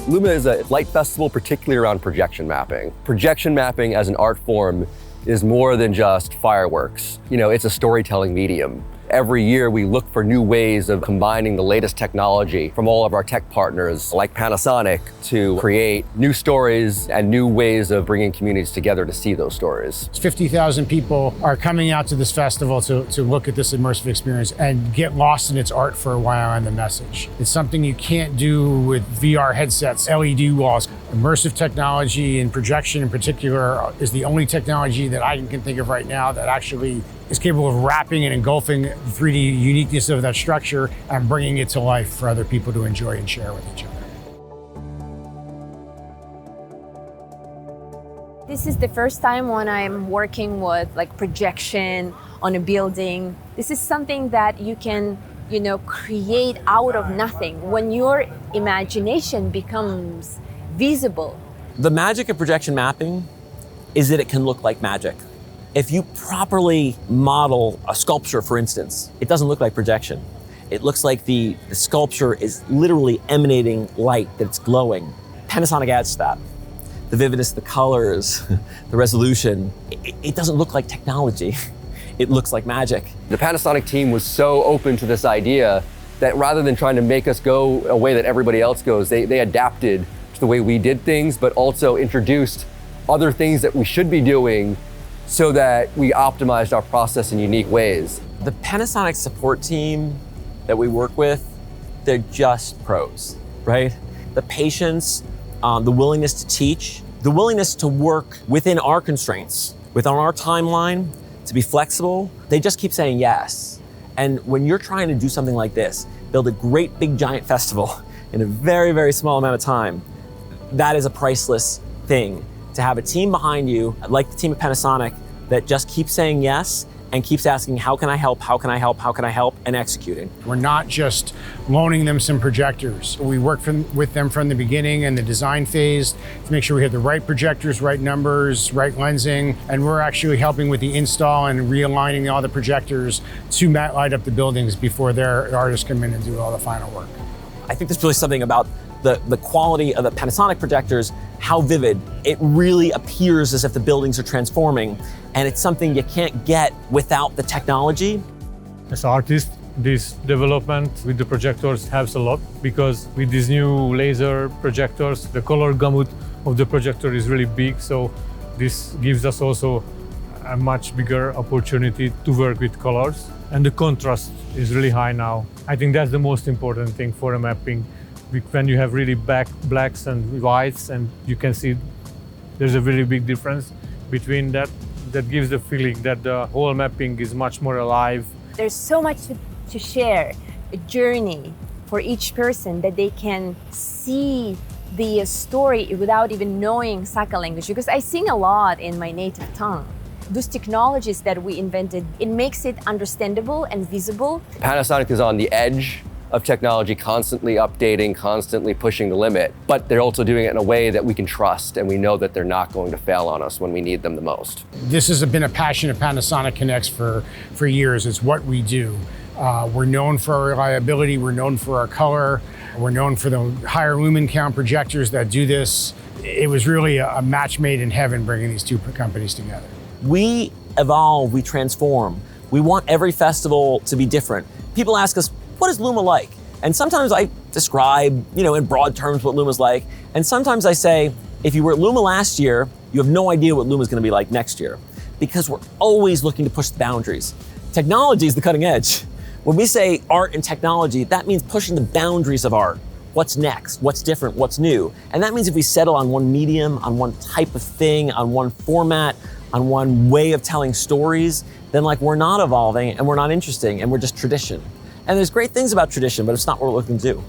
LUMA is a light festival, particularly around projection mapping. Projection mapping as an art form is more than just fireworks. It's a storytelling medium. Every year we look for new ways of combining the latest technology from all of our tech partners like Panasonic to create new stories and new ways of bringing communities together to see those stories. 50,000 people are coming out to this festival to look at this immersive experience and get lost in its art for a while and the message. It's something you can't do with VR headsets, LED walls. Immersive technology and projection in particular is the only technology that I can think of right now that actually is capable of wrapping and engulfing the 3D uniqueness of that structure and bringing it to life for other people to enjoy and share with each other. This is the first time when I'm working with projection on a building. This is something that you can, create out of nothing when your imagination becomes visible. The magic of projection mapping is that it can look like magic. If you properly model a sculpture, for instance, it doesn't look like projection. It looks like the sculpture is literally emanating light, that it's glowing. Panasonic adds to that. The vividness, the colors, the resolution. It doesn't look like technology. It looks like magic. The Panasonic team was so open to this idea that rather than trying to make us go a way that everybody else goes, they adapted to the way we did things, but also introduced other things that we should be doing so that we optimized our process in unique ways. The Panasonic support team that we work with, they're just pros, right? The patience, the willingness to teach, the willingness to work within our constraints, within our timeline, to be flexible. They just keep saying yes. And when you're trying to do something like this, build a great big giant festival in a very, very small amount of time, that is a priceless thing. To have a team behind you, like the team at Panasonic, that just keeps saying yes and keeps asking, how can I help, how can I help, how can I help, and executing. We're not just loaning them some projectors. We work with them from the beginning and the design phase to make sure we have the right projectors, right numbers, right lensing, and we're actually helping with the install and realigning all the projectors to light up the buildings before their artists come in and do all the final work. I think there's really something about the quality of the Panasonic projectors, how vivid. It really appears as if the buildings are transforming, and it's something you can't get without the technology. As artists, this development with the projectors helps a lot because with these new laser projectors, the color gamut of the projector is really big, so this gives us also a much bigger opportunity to work with colors. And the contrast is really high now. I think that's the most important thing for a mapping. When you have really blacks and whites, and you can see there's a really big difference between that gives the feeling that the whole mapping is much more alive. There's so much to share, a journey for each person that they can see the story without even knowing Saka language, because I sing a lot in my native tongue. Those technologies that we invented, it makes it understandable and visible. Panasonic is on the edge of technology, constantly updating, constantly pushing the limit, but they're also doing it in a way that we can trust and we know that they're not going to fail on us when we need them the most. This has been a passion of Panasonic Connects for years. It's what we do. We're known for our reliability, we're known for our color, we're known for the higher lumen count projectors that do this. It was really a match made in heaven bringing these two companies together. We evolve, we transform. We want every festival to be different. People ask us, what is LUMA like? And sometimes I describe, in broad terms what LUMA's like. And sometimes I say, if you were at LUMA last year, you have no idea what LUMA's gonna be like next year, because we're always looking to push the boundaries. Technology is the cutting edge. When we say art and technology, that means pushing the boundaries of art. What's next? What's different? What's new? And that means if we settle on one medium, on one type of thing, on one format, on one way of telling stories, then we're not evolving and we're not interesting and we're just tradition. And there's great things about tradition, but it's not what we're looking to do.